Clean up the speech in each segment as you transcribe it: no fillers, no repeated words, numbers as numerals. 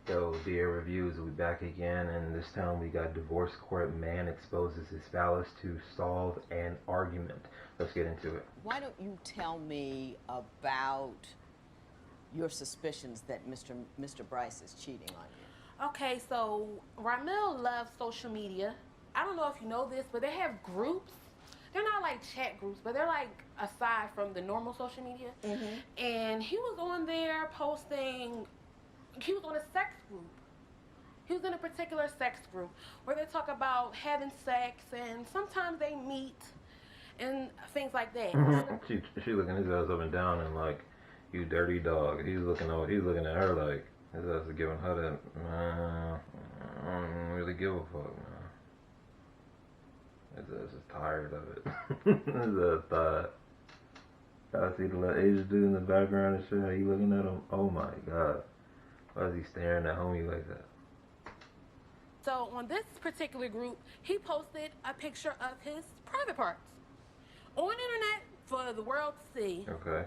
Yo, DA Reviews, we back again, and this time we got divorce court man exposes his phallus to solve an argument. Let's get into it. Why don't you tell me about your suspicions that Mr. Bryce is cheating on you? Okay, so Ramil loves social media. I don't know if you know this, but they have groups. They're not like chat groups, but they're like aside from the normal social media. Mm-hmm. And he was on there posting, he was on a sex group. He was in a particular sex group where they talk about having sex and sometimes they meet and things like that. she looking his ass up and down and like, you dirty dog. He's looking at her like his ass is giving her that, man, I don't really give a fuck, man. His ass is tired of it. His ass tired. I see the little Asian dude in the background and shit. How you looking at him? Oh my god. Why is he staring at homie like that? So on this particular group, he posted a picture of his private parts on internet for the world to see. Okay.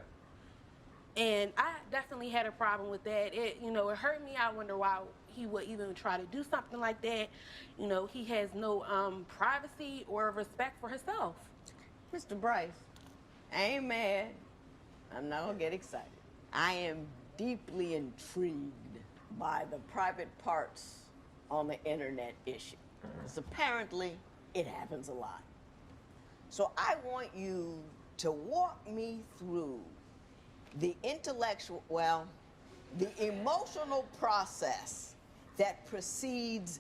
And I definitely had a problem with that. It hurt me. I wonder why he would even try to do something like that. He has no privacy or respect for himself. Mr. Bryce, I ain't mad. I'm not gonna get excited. I am deeply intrigued by the private parts on the internet issue. Because apparently it happens a lot. So I want you to walk me through the the emotional process that precedes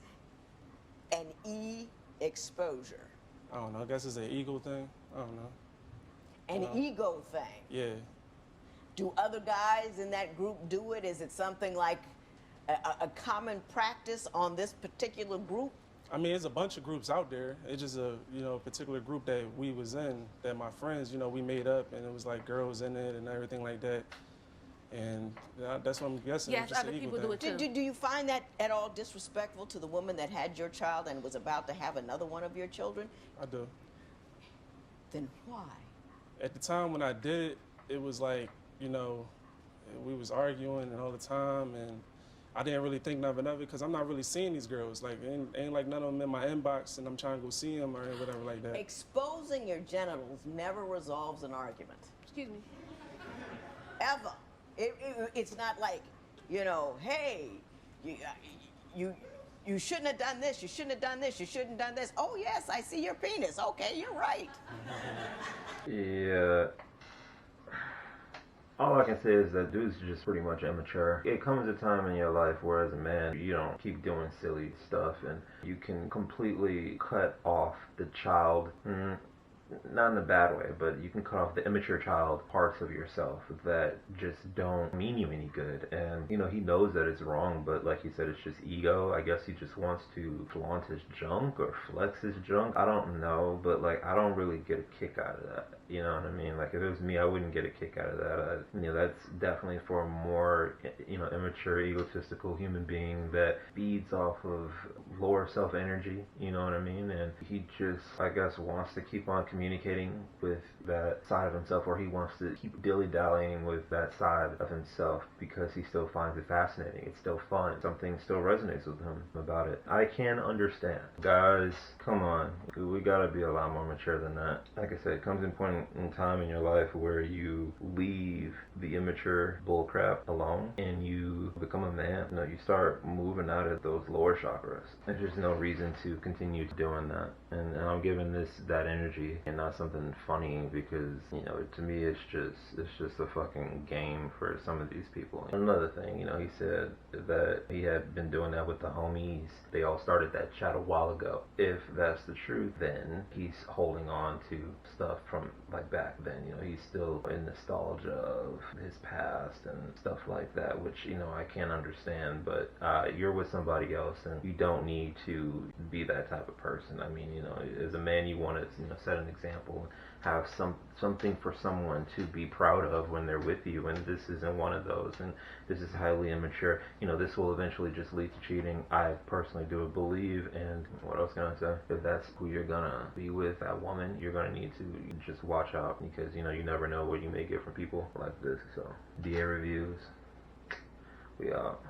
an exposure. I don't know. I guess it's an ego thing. I don't know. An ego thing. Yeah. Do other guys in that group do it? Is it something like a common practice on this particular group? I mean, there's a bunch of groups out there. It's just a particular group that we was in, that my friends, we made up, and it was like girls in it and everything like that. And that's what I'm guessing. Yes, just other an ego people do thing. it too. Do you find that at all disrespectful to the woman that had your child and was about to have another one of your children? I do. Then why? At the time when I did it, it was like, we was arguing and all the time, and I didn't really think nothing of it because I'm not really seeing these girls. Like, ain't like none of them in my inbox, and I'm trying to go see them or whatever like that. Exposing your genitals never resolves an argument. Excuse me. Ever. It's not like, hey, you shouldn't have done this, you shouldn't have done this, you shouldn't have done this. Oh, yes, I see your penis. Okay, you're right. Yeah. All I can say is that dude's just pretty much immature. It comes a time in your life where as a man, you don't keep doing silly stuff and you can completely cut off the child. Not in a bad way, but you can cut off the immature child parts of yourself that just don't mean you any good. And, he knows that it's wrong, but like he said, it's just ego. I guess he just wants to flaunt his junk or flex his junk. I don't know, but like, I don't really get a kick out of that. You know what I mean? Like, if it was me, I wouldn't get a kick out of that. That's definitely for a more, immature, egotistical human being that feeds off of lower self-energy. You know what I mean? And he just, I guess, wants to keep on communicating with that side of himself, or he wants to keep dilly-dallying with that side of himself because he still finds it fascinating. It's still fun. Something still resonates with him about it. I can understand. Guys, come on. We gotta be a lot more mature than that. Like I said, it comes in point in time in your life where you leave the immature bullcrap alone and you become a man. You start moving out of those lower chakras. There's just no reason to continue doing that. And I'm giving this that energy and not something funny because, to me it's just a fucking game for some of these people. Another thing, he said that he had been doing that with the homies. They all started that chat a while ago. If that's the truth, then he's holding on to stuff from like back then. He's still in nostalgia of his past and stuff like that, which, I can't understand, but you're with somebody else and you don't need to be that type of person. I mean, as a man, you want to, set an example, have something for someone to be proud of when they're with you, and this isn't one of those, and this is highly immature. This will eventually just lead to cheating. I personally do believe, and what else can I say? If that's who you're gonna be with, that woman, you're gonna need to just watch out because, you never know what you may get from people like this. So, DA Reviews, we out.